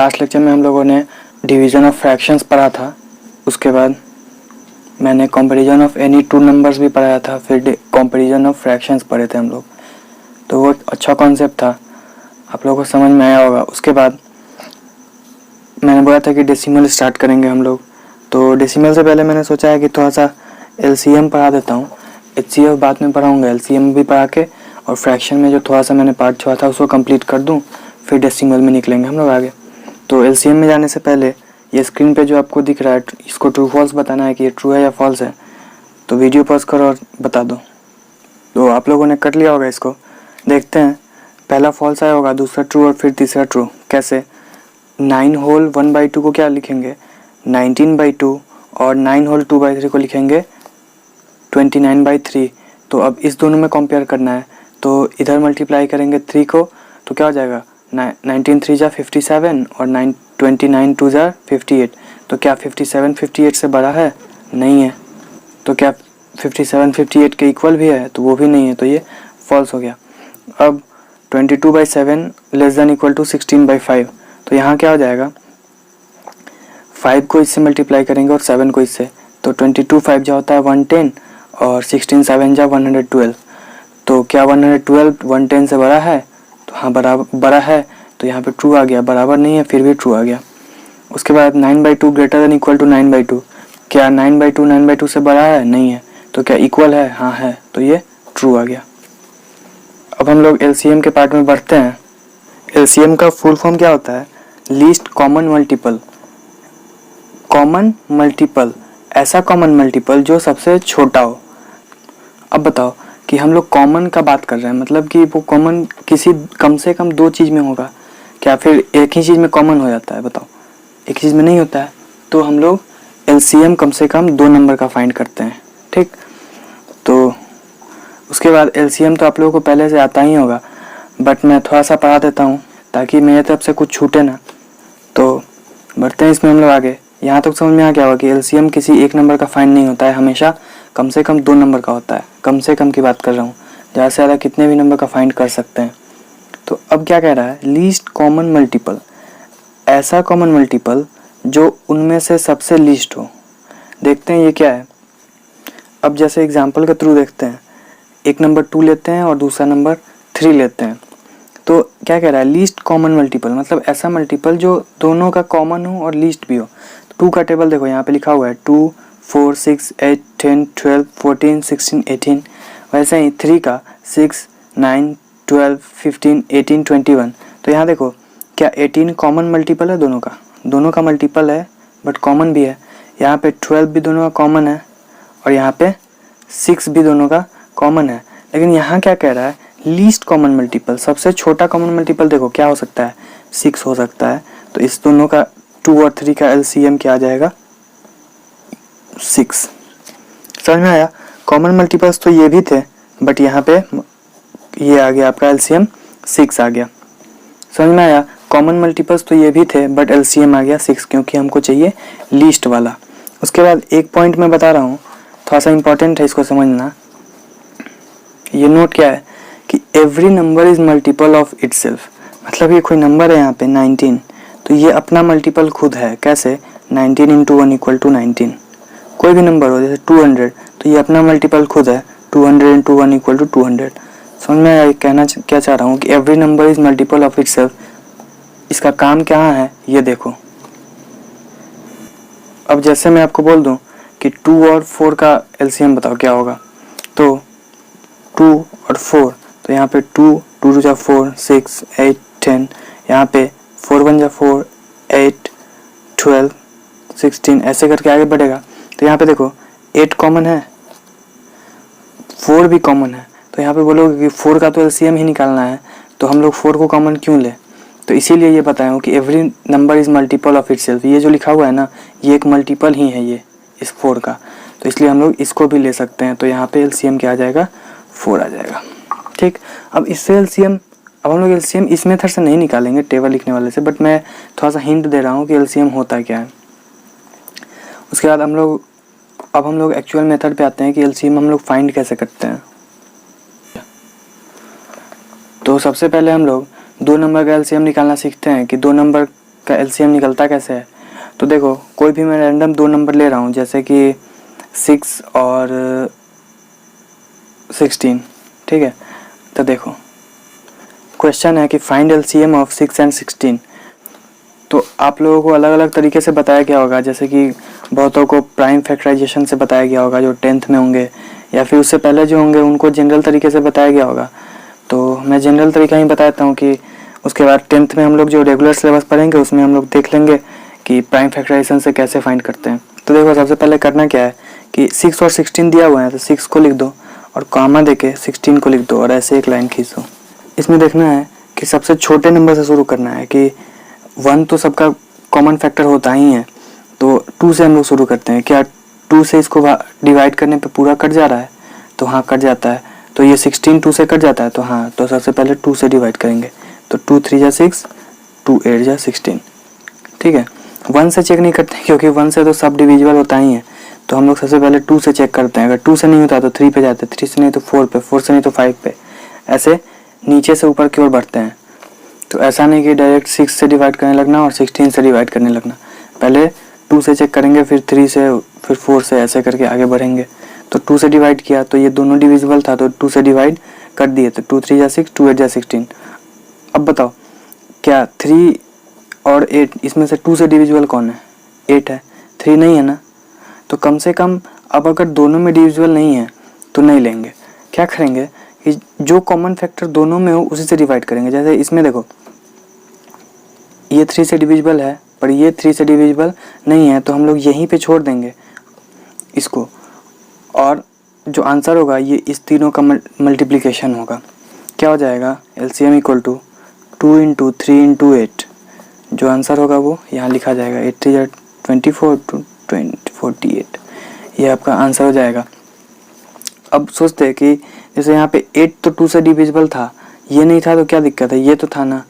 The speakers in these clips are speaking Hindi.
लास्ट लेक्चर में हम लोगों ने डिवीज़न ऑफ फ्रैक्शंस पढ़ा था, उसके बाद मैंने comparison of any two numbers भी पढ़ाया था, फिर कंपैरिजन ऑफ फ्रैक्शंस पढ़े थे हम लोग। तो वो अच्छा कॉन्सेप्ट था, आप लोगों को समझ में आया होगा। उसके बाद मैंने बोला था कि डेसिमल स्टार्ट करेंगे हम लोग, तो डेसिमल से पहले मैंने सोचा है कि थोड़ा सा एलसीएम पढ़ा देता हूँ। एचसीएफ बाद में पढ़ाऊँगा, एलसीएम भी पढ़ा के और फ्रैक्शन में जो थोड़ा सा मैंने पार्ट छोड़ा था उसको कंप्लीट कर दूँ, फिर डेसिमल में निकलेंगे हम लोग आगे। तो एलसीएम में जाने से पहले ये स्क्रीन पे जो आपको दिख रहा है इसको ट्रू फॉल्स बताना है कि ये ट्रू है या फॉल्स है। तो वीडियो पॉज करो और बता दो। तो आप लोगों ने कर लिया होगा इसको, देखते हैं। पहला फॉल्स आया होगा, दूसरा ट्रू और फिर तीसरा ट्रू। कैसे? 9 होल 1/2 को क्या लिखेंगे? 19/2 और 9 होल 2/3 को लिखेंगे 29/3। तो अब इस दोनों में कंपेयर करना है, तो इधर मल्टीप्लाई करेंगे 3 को, तो क्या हो जाएगा? 19 3 जा 57 और 29 2 जा 58। तो क्या 57 58 से बड़ा है? नहीं है। तो क्या 57 58 के इक्वल भी है? तो वो भी नहीं है, तो ये फॉल्स हो गया। अब 22/7 लेस देन इक्वल टू 16/5। तो यहाँ क्या हो जाएगा? 5 को इससे मल्टीप्लाई करेंगे और 7 को इससे, तो 22 5 जा होता है 110 और 16 7 जा 112। तो क्या 112 110 से बड़ा है? तो हाँ बड़ा है, तो यहाँ पे ट्रू आ गया। बराबर नहीं है फिर भी ट्रू आ गया। उसके बाद 9/2 ग्रेटर देन इक्वल टू 9/2। क्या 9/2 9/2 से बड़ा है? नहीं है। तो क्या इक्वल है? हाँ है, तो ये ट्रू आ गया। अब हम लोग एलसीएम के पार्ट में बढ़ते हैं। एलसीएम का फुल फॉर्म क्या होता है? Least common multiple. Common multiple, ऐसा कॉमन मल्टीपल जो सबसे छोटा हो। अब बताओ कि हम लोग कॉमन का बात कर रहे हैं, मतलब कि वो कॉमन किसी कम से कम दो चीज़ में होगा क्या? फिर एक ही चीज़ में कॉमन हो जाता है? बताओ, एक चीज़ में नहीं होता है। तो हम लोग एलसीएम कम से कम 2 नंबर का फाइंड करते हैं, ठीक। तो उसके बाद एलसीएम तो आप लोगों को पहले से आता ही होगा, बट मैं थोड़ा सा पढ़ा देता हूँ ताकि मेरे तरफ से कुछ छूटे ना। तो बढ़ते हैं इसमें हम लोग आगे। यहाँ तक समझ में आ गया होगा कि एलसीएम किसी एक नंबर का फाइंड नहीं होता है, हमेशा कम से कम 2 नंबर का होता है। कम से कम की बात कर रहा हूँ, ज़्यादा से ज़्यादा कितने भी नंबर का फाइंड कर सकते हैं। तो अब क्या कह रहा है? लीस्ट कॉमन मल्टीपल, ऐसा कॉमन मल्टीपल जो उनमें से सबसे लीस्ट हो। देखते हैं ये क्या है। अब जैसे एग्जाम्पल के थ्रू देखते हैं, एक नंबर 2 लेते हैं और दूसरा नंबर 3 लेते हैं। तो क्या कह रहा है? लीस्ट कॉमन मल्टीपल, मतलब ऐसा मल्टीपल जो दोनों का कॉमन हो और लीस्ट भी हो। 2 का टेबल देखो, यहाँ पे लिखा हुआ है 2 4 6 8 10 12 14 16 18। वैसे ही 3 का 6 9 12 15 18 21। तो यहाँ देखो, क्या 18 कॉमन मल्टीपल है दोनों का? दोनों का मल्टीपल है बट कॉमन भी है। यहाँ पे 12 भी दोनों का कॉमन है और यहाँ पे 6 भी दोनों का कॉमन है। लेकिन यहाँ क्या कह रहा है? लीस्ट कॉमन मल्टीपल, सबसे छोटा कॉमन मल्टीपल देखो क्या हो सकता है? 6 हो सकता है। तो इस दोनों का 2 और 3 का एलसीएम क्या आ जाएगा? 6। समझ में आया? कॉमन मल्टीपल्स तो ये भी थे, बट यहाँ पे ये आ गया आपका एलसीएम 6 आ गया। समझ में आया? कॉमन मल्टीपल्स तो ये भी थे बट एलसीएम आ गया 6, क्योंकि हमको चाहिए लीस्ट वाला। उसके बाद एक पॉइंट मैं बता रहा हूँ, थोड़ा सा इंपॉर्टेंट है, इसको समझना। ये नोट क्या है कि every number is multiple of itself. मतलब ये कोई नंबर है यहाँ पे 19, तो ये अपना मल्टीपल खुद है। कैसे? 19 × 1 = 19। कोई भी नंबर हो, जैसे 200, तो ये अपना मल्टीपल खुद है। 200 × 1 = 200। समझ में आया? कहना क्या चाह रहा हूँ कि every number is multiple of itself. इसका काम क्या है ये देखो। अब जैसे मैं आपको बोल दूं कि 2 और 4 का एलसीएम बताओ क्या होगा, तो 2 और 4, तो यहाँ पे 2 2 2 जा 4 6 8 10, यहाँ पे 4 1 जा 4 8 12 16, ऐसे करके आगे बढ़ेगा। तो यहाँ पे देखो 8 कॉमन है, 4 भी कॉमन है। तो यहाँ पे बोलोगे कि 4 का तो एलसीएम ही निकालना है, तो हम लोग 4 को कॉमन क्यों ले? तो इसीलिए ये बताया हूँ कि every number is multiple of itself. ये जो लिखा हुआ है ना, ये एक मल्टीपल ही है ये इस 4 का, तो इसलिए हम लोग इसको भी ले सकते हैं। तो यहाँ पे एलसीएम क्या आ जाएगा? 4 आ जाएगा, ठीक। अब इससे एलसीएम, अब हम लोग एलसीएम इस मेथड से नहीं निकालेंगे टेबल लिखने वाले से, बट मैं थोड़ा सा हिंट दे रहा हूँ कि एलसीएम होता क्या है। उसके बाद हम लोग एक्चुअल मेथड पे आते हैं कि एलसीएम हम लोग फाइंड कैसे करते हैं। तो सबसे पहले हम लोग 2 नंबर का एलसीएम निकालना सीखते हैं कि 2 नंबर का एलसीएम निकलता कैसे है। तो देखो कोई भी मैं रैंडम 2 नंबर ले रहा हूँ, जैसे कि 6 और 16, ठीक है। तो देखो क्वेश्चन है कि फाइंड एलसीएम ऑफ 6 एंड 16। तो आप लोगों को अलग अलग तरीके से बताया गया होगा, जैसे कि बहुतों को प्राइम फैक्टराइजेशन से बताया गया होगा जो 10th में होंगे, या फिर उससे पहले जो होंगे उनको जनरल तरीके से बताया गया होगा। तो मैं जनरल तरीका ही बताता हूँ कि उसके बाद 10th में हम लोग जो रेगुलर सिलेबस पढ़ेंगे उसमें हम लोग देख लेंगे कि प्राइम फैक्टराइजेशन से कैसे फाइंड करते हैं। तो देखो सबसे पहले करना क्या है कि 6 और 16 दिया हुआ है तो 6 को लिख दो और कॉमा देके 16 को लिख दो और ऐसे एक लाइन खींच दो। इसमें देखना है कि सबसे छोटे नंबर से शुरू करना है कि 1 तो सबका कॉमन फैक्टर होता ही है, तो 2 से हम लोग शुरू करते हैं। क्या 2 से इसको डिवाइड करने पे पूरा कट जा रहा है? तो हाँ कट जाता है। तो ये 16 2 से कट जाता है, तो हाँ, तो सबसे पहले 2 से डिवाइड करेंगे। तो 2 3 जा 6, 2 8 जा 16, ठीक है। 1 से चेक नहीं करते क्योंकि 1 से तो सब डिविजिबल होता ही है। तो हम लोग सबसे पहले 2 से चेक करते हैं। अगर 2 से नहीं होता तो 3 पे जाते, 3 से नहीं तो 4 पे, 4 से नहीं तो 5 पे, ऐसे नीचे से ऊपर की ओर बढ़ते हैं। तो ऐसा नहीं कि डायरेक्ट 6 से डिवाइड करने लगना और 16 से डिवाइड करने लगना। पहले 2 से चेक करेंगे, फिर 3 से, फिर 4 से, ऐसे करके आगे बढ़ेंगे। तो 2 से डिवाइड किया तो ये दोनों डिविजिबल था, तो 2 से डिवाइड कर दिए। तो 2 3 जा 6, 2 8 जा 16। अब बताओ क्या 3 और 8 इसमें से 2 से डिविजिबल कौन है? 8 है, 3 नहीं है ना। तो कम से कम अब अगर दोनों में डिविजिबल नहीं है तो नहीं लेंगे। क्या करेंगे कि जो कॉमन फैक्टर दोनों में हो उसी से डिवाइड करेंगे। जैसे इसमें देखो ये 3 से डिविजिबल है पर ये 3 से डिविजिबल नहीं है, तो हम लोग यहीं पे छोड़ देंगे इसको, और जो आंसर होगा ये इस तीनों का मल्टीप्लिकेशन होगा। क्या हो जाएगा? LCM equal to 2 × 3 × 8। जो आंसर होगा वो यहाँ लिखा जाएगा। 8 3 जा 24, 2 48, ये आपका आंसर हो जाएगा। अब सोचते हैं कि जैसे यहाँ पे 8 तो 2 से डिविजिबल था, ये नहीं था तो क्या दिक्कत है? ये तो था ना,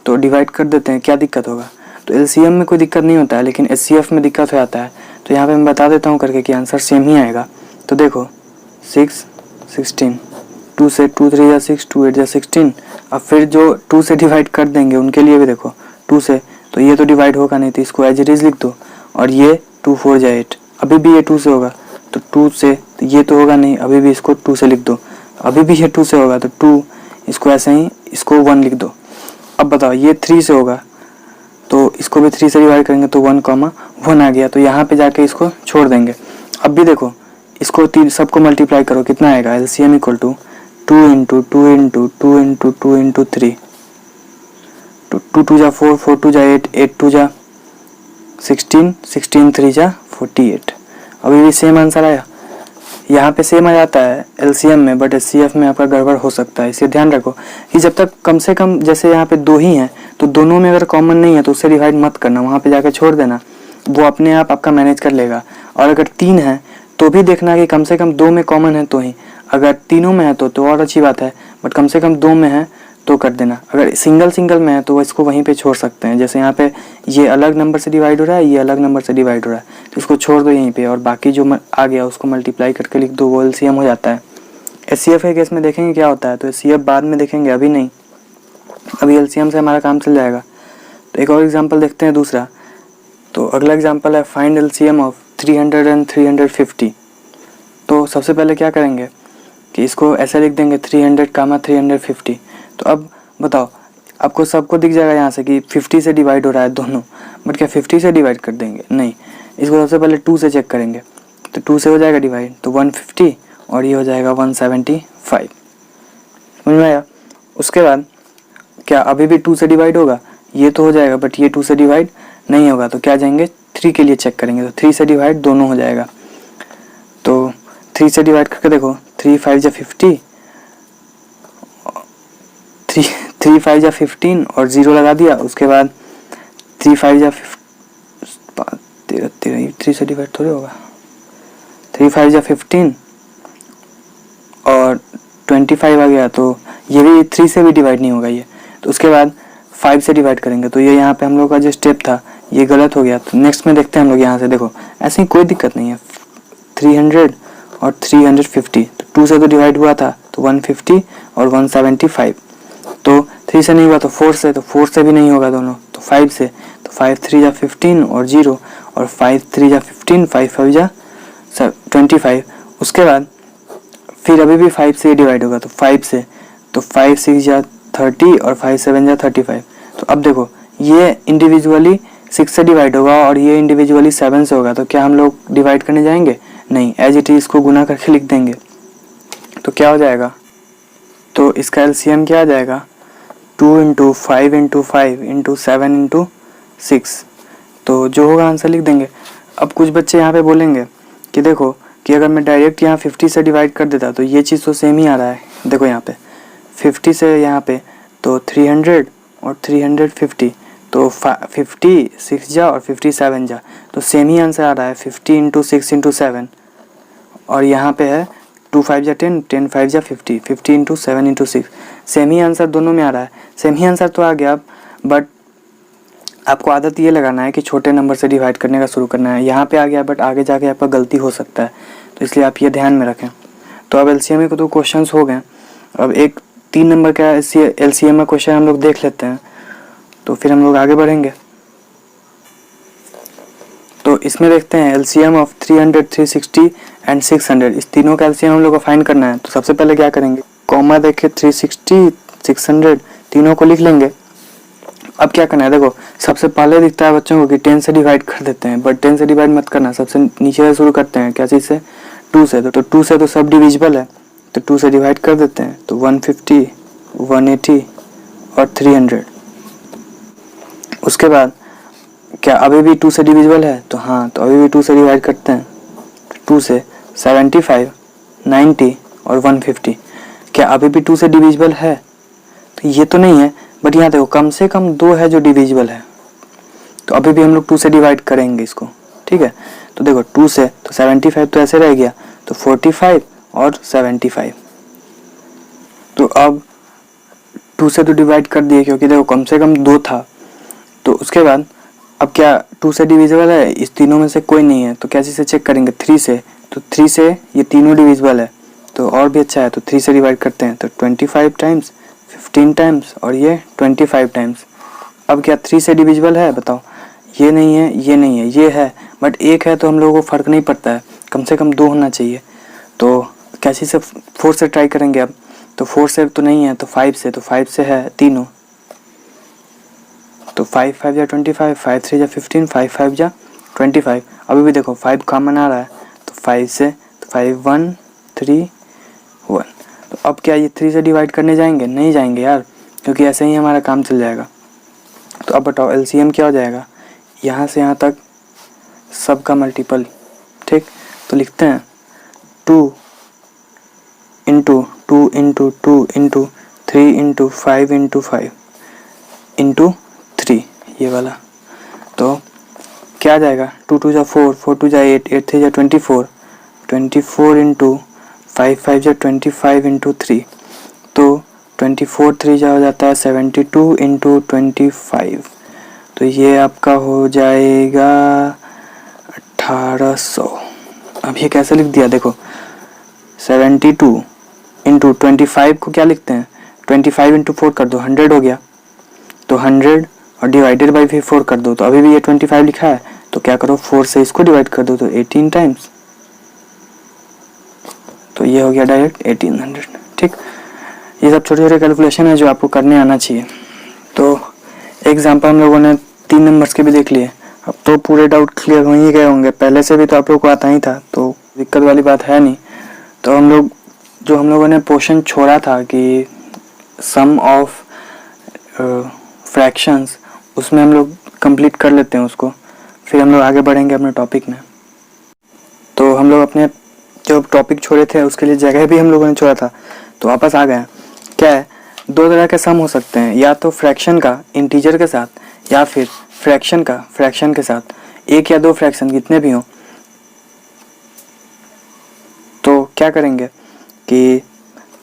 तो डिवाइड कर देते हैं, क्या दिक्कत होगा? तो एलसीएम में कोई दिक्कत नहीं होता है, लेकिन एचसीएफ में दिक्कत हो जाता है। तो यहाँ पे मैं बता देता हूँ करके कि आंसर सेम ही आएगा। तो देखो 6 16, 2 से 2 3 जा 6, 2 8 जा 16। अब फिर जो 2 से डिवाइड कर देंगे उनके लिए भी देखो 2 से, तो ये तो डिवाइड होगा नहीं, तो इसको एज इट इज लिख दो। और ये 2 4 जा 8, अभी भी ये 2 से होगा, तो 2 से, तो ये तो होगा नहीं, अभी भी इसको 2 से लिख दो। अभी भी ये 2 से होगा तो 2, इसको ऐसे ही, इसको 1 लिख दो। अब बताओ ये 3 से होगा तो इसको भी 3 से डिवाइड करेंगे तो 1 1 आ गया, तो यहाँ पे जाके इसको छोड़ देंगे। अब भी देखो इसको 3 सबको मल्टीप्लाई करो, कितना आएगा? एलसीएम इक्वल टू 2 × 2 × 2 × 2 × 3, 2 2 जा 4, 4 2 जा 8, 8 2 जा 16, 16 3 जा 48। अभी भी सेम आंसर आया। यहाँ पे सेम आ जाता है एलसीएम में, बट एचसीएफ में आपका गड़बड़ हो सकता है। इसे ध्यान रखो कि जब तक कम से कम, जैसे यहाँ पे 2 ही हैं तो दोनों में अगर कॉमन नहीं है तो उससे डिवाइड मत करना, वहाँ पे जाके छोड़ देना, वो अपने आप आपका मैनेज कर लेगा। और अगर 3 है तो भी देखना कि कम से कम 2 में कॉमन है तो ही, अगर तीनों में है तो और अच्छी बात है, बट कम से कम 2 में है तो कर देना। अगर सिंगल में है तो इसको वहीं पे छोड़ सकते हैं। जैसे यहाँ पे ये अलग नंबर से डिवाइड हो रहा है, ये अलग नंबर से डिवाइड हो रहा है, तो इसको छोड़ दो यहीं पे, और बाकी जो आ गया उसको मल्टीप्लाई करके लिख दो, वो एलसीएम हो जाता है। एचसीएफ के केस में देखेंगे क्या होता है, तो एचसीएफ बाद में देखेंगे, अभी नहीं, अभी एलसीएम से हमारा काम चल जाएगा। तो एक और एग्जाम्पल देखते हैं दूसरा। तो अगला एग्जाम्पल है फाइंड एलसीएम ऑफ 300 एंड 350। तो सबसे पहले क्या करेंगे कि इसको ऐसे लिख देंगे 300, 350। तो अब बताओ, आपको सबको दिख जाएगा यहाँ से कि 50 से डिवाइड हो रहा है दोनों, बट क्या 50 से डिवाइड कर देंगे? नहीं, इसको सबसे पहले 2 से चेक करेंगे। तो 2 से हो जाएगा डिवाइड, तो 150 और ये हो जाएगा 175। समझ में आया? उसके बाद क्या अभी भी 2 से डिवाइड होगा? ये तो हो जाएगा, बट ये 2 से डिवाइड नहीं होगा, तो क्या जाएंगे 3 के लिए चेक करेंगे। तो 3 से डिवाइड दोनों हो जाएगा। तो 3 से डिवाइड करके देखो, 3 5 जा 50, 3 5 जा 15 और 0 लगा दिया। उसके बाद 3 5 जा 13, 3 से डिवाइड थोड़ी होगा, 3 5 जा 15 और 25 आ गया, तो ये भी 3 से भी डिवाइड नहीं होगा ये। तो उसके बाद 5 से डिवाइड करेंगे, तो ये यहाँ पे हम लोग का जो स्टेप था ये गलत हो गया। तो नेक्स्ट में देखते हैं हम लोग यहाँ से, देखो ऐसे ही कोई दिक्कत नहीं है। 300 और 350, तो 2 से तो डिवाइड हुआ था तो 150 और 175। तो 3 से नहीं हुआ तो 4 से, तो 4 से भी नहीं होगा दोनों, तो 5 से, तो 5 3 जा 15 और 0, और 5 3 जा 15, 5 5 जा 25। उसके बाद फिर अभी भी 5 से डिवाइड होगा, तो 5 से, तो 5 6 जा 30 और 5 7 जा 35। तो अब देखो ये इंडिविजुअली 6 से डिवाइड होगा और ये इंडिविजुअली 7 से होगा, तो क्या हम लोग डिवाइड करने जाएंगे? नहीं, एज इट इज इसको गुना करके लिख देंगे। तो क्या हो जाएगा? तो इसका एलसीएम क्या आ जाएगा? 2 इंटू 5 इंटू 5 इंटू 7 इंटू 6। तो जो होगा आंसर लिख देंगे। अब कुछ बच्चे यहाँ पे बोलेंगे कि देखो कि अगर मैं डायरेक्ट यहाँ 50 से डिवाइड कर देता तो ये चीज़ तो सेम ही आ रहा है। देखो यहाँ पे 50 से यहाँ पे तो 300 और 350, तो 50 6 जा और 57 जा, तो सेम ही आंसर आ रहा है 50 इंटू 6 इंटू 7। और यहाँ पे है 2 5 जा 10, 10 5 जा 50, 50 इंटू 7 इंटू 6। सेम ही आंसर दोनों में आ रहा है। सेम ही आंसर तो आ गया, बट आपको आदत ये लगाना है कि छोटे नंबर से डिवाइड करने का शुरू करना है। यहाँ पे आ गया बट आगे जाके आपका गलती हो सकता है, तो इसलिए आप ये ध्यान में रखें। तो अब एलसीएम के 2 क्वेश्चंस हो गए। अब एक 3 नंबर का एलसीएम का क्वेश्चन हम लोग देख लेते हैं, तो फिर हम लोग आगे बढ़ेंगे। तो इसमें देखते हैं एलसीएम ऑफ 300, 360 एंड 600, इस तीनों का एलसीएम हम लोग को फाइंड करना है। तो सबसे पहले क्या करेंगे, कॉमा देके 360 600 तीनों को लिख लेंगे। अब क्या करना है, देखो सबसे पहले दिखता है बच्चों को कि 10 से डिवाइड कर देते हैं, बट 10 से डिवाइड मत करना, सबसे नीचे से शुरू करते हैं। क्या चीज़ से? 2 से। तो 2 से तो सब डिविजिबल है, तो 2 से डिवाइड कर देते हैं। तो 150 180 और 300। उसके बाद क्या अभी भी 2 से डिविजिबल है? तो हाँ, तो अभी भी 2 से डिवाइड करते हैं। 2 से 75 90 और 150। क्या अभी भी 2 से डिविजिबल है? तो ये तो नहीं है, बट यहाँ देखो कम से कम 2 है जो डिविजिबल है, तो अभी भी हम लोग 2 से डिवाइड करेंगे इसको। ठीक है, तो देखो 2 से तो 75 तो ऐसे रह गया, तो 45 और 75। तो अब 2 से तो डिवाइड कर दिए क्योंकि देखो कम से कम 2 था। तो उसके बाद अब क्या 2 से डिविजिबल है? इस तीनों में से कोई नहीं है, तो कैसे से चेक करेंगे? 3 से। तो 3 से ये तीनों डिविजिबल है, तो और भी अच्छा है, तो 3 से डिवाइड करते हैं। तो 25 टाइम्स, 15 टाइम्स और ये 25 टाइम्स। अब क्या 3 से डिविजिबल है? बताओ। ये नहीं है, ये नहीं है, ये है, बट एक है, तो हम लोगों को फ़र्क नहीं पड़ता है, कम से कम 2 होना चाहिए। तो कैसे से 4 से ट्राई करेंगे अब? तो 4 से तो नहीं है, तो 5 से, तो 5 से है तीनों। तो 5 5 जा 25, 5 3 जा 15, 5 5 जा 25। अभी भी देखो 5 कॉमन आ रहा है, तो 5 से, तो 5 1 3 1। तो अब क्या ये 3 से डिवाइड करने जाएंगे? नहीं जाएंगे यार, क्योंकि ऐसे ही हमारा काम चल जाएगा। तो अब बताओ एलसीएम क्या हो जाएगा? यहाँ से यहाँ तक सबका मल्टीपल। ठीक, तो लिखते हैं 2 into 2 into 2 into 3 into 5 into 5 into 3, ये वाला। तो क्या आ जाएगा? 2 2 जा 4, 4 2 जा 8, 8 3 जा 24, 24 इंटू 5 5 जा 25 इंटू 3। तो 24 3 जा हो जाता है 72 इंटू 25। तो ये आपका हो जाएगा 1800। अब ये कैसे लिख दिया? देखो 72 इंटू 25 को क्या लिखते हैं? 25 इंटू 4 कर दो, 100 हो गया। तो 100 और डिवाइडेड बाई फिर 4 कर दो, तो अभी भी ये 25 लिखा है, तो क्या करो 4 से इसको डिवाइड कर दो, तो 18 टाइम्स। तो ये हो गया डायरेक्ट 1800। ठीक, ये सब छोटे छोटे कैलकुलेशन है जो आपको करने आना चाहिए। तो एग्जाम्पल हम लोगों ने 3 नंबर्स के भी देख लिए। अब तो पूरे डाउट क्लियर हो ही गए होंगे, पहले से भी तो आप लोग को आता ही था, तो दिक्कत वाली बात है नहीं। तो हम लोगों ने पोर्शन छोड़ा था कि सम ऑफ फ्रैक्शंस, उसमें हम लोग कंप्लीट कर लेते हैं उसको, फिर हम लोग आगे बढ़ेंगे अपने टॉपिक में। तो हम लोग अपने जो टॉपिक छोड़े थे उसके लिए जगह भी हम लोगों ने छोड़ा था, तो वापस आ गए। क्या है, 2 तरह के सम हो सकते हैं, या तो फ्रैक्शन का इंटीजर के साथ, या फिर फ्रैक्शन का फ्रैक्शन के साथ। 1 या 2 फ्रैक्शन कितने भी हों, तो क्या करेंगे कि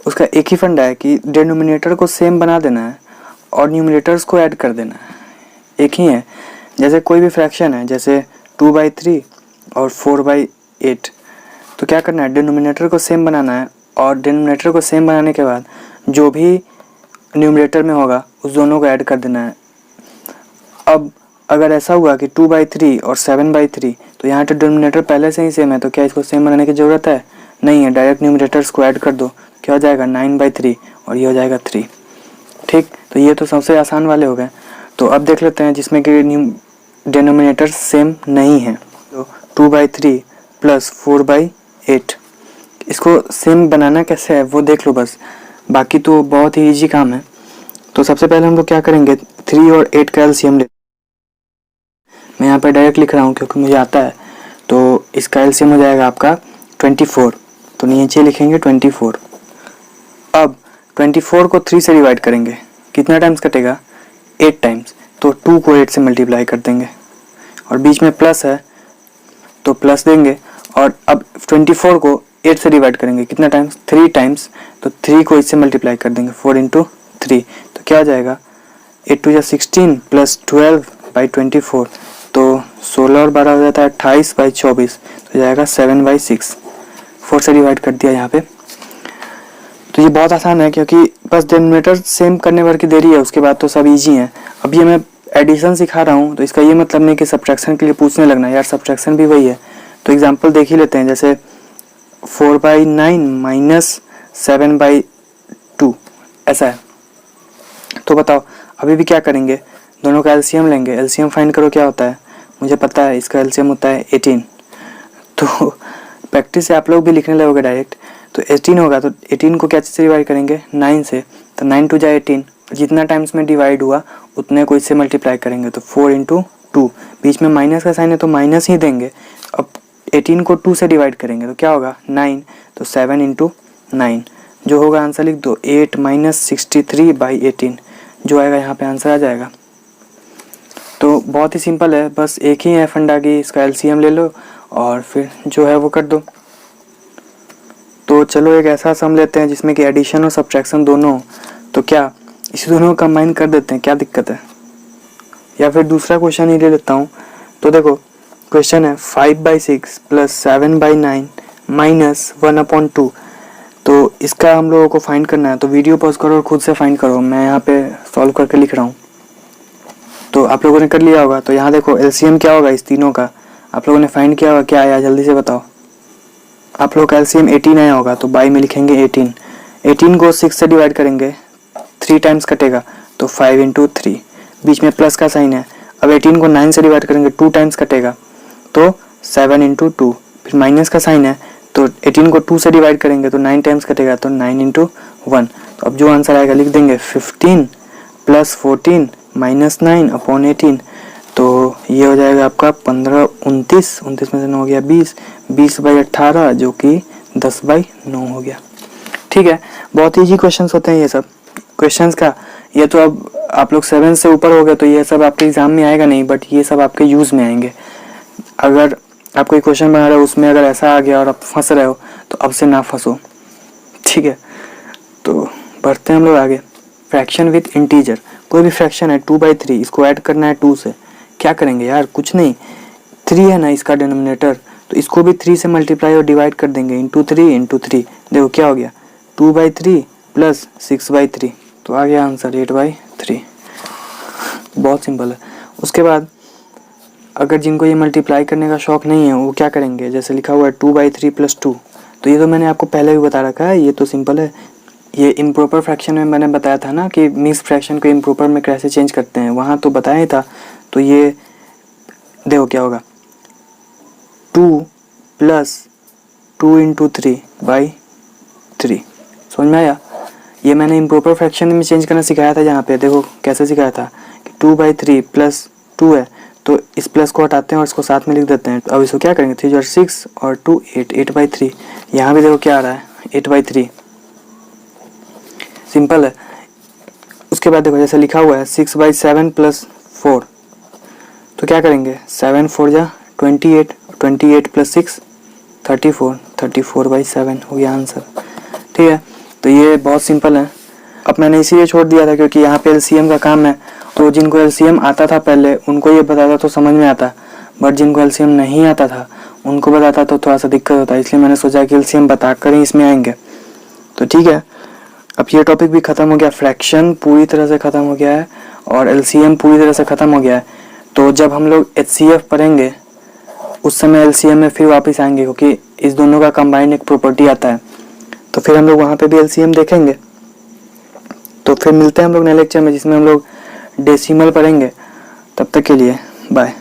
उसका एक ही फंडा है कि डिनोमिनेटर को सेम बना देना है और न्यूमरेटर्स को ऐड कर देना है, एक ही है। जैसे कोई भी फ्रैक्शन है, जैसे 2/3 और 4/8, तो क्या करना है, डिनोमिनेटर को सेम बनाना है, और डिनोमिनेटर को सेम बनाने के बाद जो भी न्यूमरेटर में होगा उस दोनों को ऐड कर देना है। अब अगर ऐसा हुआ कि 2/3 और 7/3, तो यहाँ तो डिनोमिनेटर पहले से ही सेम है, तो क्या इसको सेम बनाने की ज़रूरत है? नहीं है। डायरेक्ट न्यूमरेटर्स को ऐड कर दो, क्या हो जाएगा 9/3 और ये हो जाएगा 3। ठीक, तो ये तो सबसे आसान वाले हो गए। तो अब देख लेते हैं जिसमें कि डिनोमिनेटर्स सेम नहीं है। तो 2/3 प्लस 4/8, इसको सेम बनाना कैसे है वो देख लो बस, बाकी तो बहुत ही ईजी काम है। तो सबसे पहले हम लोग क्या करेंगे, 3 और 8 का एलसीएम ले। मैं यहाँ पे डायरेक्ट लिख रहा हूँ क्योंकि मुझे आता है। तो इसका एलसीएम हो जाएगा आपका 24, तो नीचे लिखेंगे 24। अब 24 को 3 से डिवाइड करेंगे, कितना टाइम्स कटेगा? 8 टाइम्स। तो 2 को 8 से मल्टीप्लाई कर देंगे और बीच में प्लस है तो प्लस देंगे। और अब 24 को 8 से डिवाइड करेंगे, कितना टाइम्स? 3 टाइम्स। तो 3 को इससे मल्टीप्लाई कर देंगे, 4 × 3, तो क्या हो जाएगा? 8 × 2 = 16 प्लस 12/24, तो 16 और 12 हो जाता है 28/24, तो जाएगा 7/6। 4 से डिवाइड कर दिया यहाँ पे। तो ये बहुत आसान है क्योंकि बस डिनोमिनेटर सेम करने भर की देरी है, उसके बाद तो सब इजी है। अब ये मैं एडिशन सिखा रहा हूँ तो इसका ये मतलब नहीं कि सब्ट्रैक्शन के लिए पूछने लगना, यार सब्ट्रैक्शन भी वही है। तो एग्जांपल देख ही लेते हैं, जैसे 4/9 माइनस 7/2 ऐसा है। तो बताओ अभी भी क्या करेंगे, दोनों का एलसीएम लेंगे। एलसीएम फाइंड करो, क्या होता है मुझे पता है, इसका एलसीएम होता है 18। तो प्रैक्टिस से आप लोग भी लिखने लगोगे डायरेक्ट। तो 18 होगा, तो 18 को क्या से डिवाइड करेंगे? 9 से। तो 9 × 2 = 18, जितना टाइम्स में डिवाइड हुआ उतने को इससे मल्टीप्लाई करेंगे, तो 4 × 2। बीच में माइनस का साइन है तो माइनस ही देंगे। अब 18 को 2 से डिवाइड करेंगे तो क्या होगा? 9, तो 7 × 9, जो होगा आंसर लिख दो, 8 - 63/18, जो आएगा यहाँ पे आंसर आ जाएगा। तो बहुत ही सिंपल है, बस एक ही है फंडा की, इसका एलसीएम ले लो और फिर जो है वो कर दो। तो चलो एक ऐसा सम लेते हैं जिसमें कि एडिशन और सब्ट्रैक्शन दोनों हो। तो क्या इसी दोनों को कंबाइन कर देते हैं, क्या दिक्कत है? या फिर दूसरा क्वेश्चन ही ले लेता हूँ। तो देखो क्वेश्चन है 5/6 प्लस 7/9 माइनस 1/2। तो इसका हम लोगों को फाइंड करना है। तो वीडियो पॉज करो और खुद से फाइंड करो, मैं यहाँ पे सॉल्व करके लिख रहा हूँ। तो आप लोगों ने कर लिया होगा। तो यहाँ देखो एलसीएम क्या होगा इस तीनों का, आप लोगों ने फाइंड किया होगा, क्या आया जल्दी से बताओ। आप लोग का एलसीएम 18 आया होगा, तो बाई में लिखेंगे 18। 18 को 6 से डिवाइड करेंगे, 3 टाइम्स कटेगा, तो 5 × 3, बीच में प्लस का साइन है। अब 18 को 9 से डिवाइड करेंगे, 2 टाइम्स कटेगा, तो 7 × 2, फिर माइनस का साइन है। तो 18 को 2 से डिवाइड करेंगे तो 9 टाइम्स कटेगा, तो 9 × 1। तो अब जो आंसर आएगा लिख देंगे 15 प्लस 14 माइनस 9/18। तो ये हो जाएगा आपका 15 29, 29 में से 9 हो गया 20, 20/18 जो कि 10/9 हो गया। ठीक है, बहुत ईजी क्वेश्चंस होते हैं ये सब क्वेश्चंस का। ये तो अब आप लोग 7 से ऊपर हो गए तो ये सब आपके एग्जाम में आएगा नहीं, बट ये सब आपके यूज़ में आएंगे। अगर आप कोई क्वेश्चन बना रहे हो उसमें अगर ऐसा आ गया और आप फंस रहे हो तो अब से ना फंसो, ठीक है। तो बढ़ते हैं हम लोग आगे। फ्रैक्शन विथ इंटीजर, कोई भी फ्रैक्शन है 2/3, इसको ऐड करना है 2 से। क्या करेंगे यार, कुछ नहीं, 3 है ना इसका डिनोमिनेटर, तो इसको भी 3 से मल्टीप्लाई और डिवाइड कर देंगे, × 3 × 3। देखो क्या हो गया, 2/3 प्लस 6/3, तो आ गया आंसर 8/3। बहुत सिंपल है। उसके बाद अगर जिनको ये मल्टीप्लाई करने का शौक नहीं है वो क्या करेंगे, जैसे लिखा हुआ है 2/3 + 2, तो ये तो मैंने आपको पहले भी बता रखा है, ये तो सिंपल है। ये इम्प्रॉपर फ्रैक्शन में मैंने बताया था ना कि मिक्स फ्रैक्शन को इम्प्रॉपर में कैसे चेंज करते हैं, वहाँ तो बताया ही था। तो ये देखो क्या होगा, 2 + 2 × 3/3, समझ में आया। ये मैंने इम्प्रॉपर फ्रैक्शन में चेंज करना सिखाया था। यहाँ पे देखो कैसे सिखाया था कि 2/3 + 2 है, तो इस प्लस को हटाते हैं और इसको साथ में लिख देते हैं। अब इसको क्या करेंगे, 3 × 6 और 2 8, 8/3। यहाँ भी देखो क्या आ रहा है 8/3, सिंपल है। उसके बाद देखो जैसे लिखा हुआ है 6/7 + 4, तो क्या करेंगे, 7 × 4 = 28, 28 + 6 34, 34/7 हो गया आंसर। ठीक है, तो ये बहुत सिंपल है। अब मैंने इसीलिए छोड़ दिया था क्योंकि यहाँ पे एलसीएम का काम है, तो जिनको एलसीएम आता था पहले उनको ये बताता तो समझ में आता, बट जिनको एलसीएम नहीं आता था उनको बताता तो थोड़ा सा दिक्कत होता, इसलिए मैंने सोचा कि एलसीएम बता कर ही इसमें आएंगे। तो ठीक है, अब ये टॉपिक भी ख़त्म हो गया, फ्रैक्शन पूरी तरह से ख़त्म हो गया है और एलसीएम पूरी तरह से ख़त्म हो गया है। तो जब हम लोग HCF पढ़ेंगे उस समय LCM में फिर वापस आएंगे, क्योंकि इस दोनों का कंबाइंड एक प्रॉपर्टी आता है, तो फिर हम लोग वहाँ पे भी LCM देखेंगे। तो फिर मिलते हैं हम लोग नए लेक्चर में, जिसमें हम लोग डेसिमल पढ़ेंगे। तब तक के लिए बाय।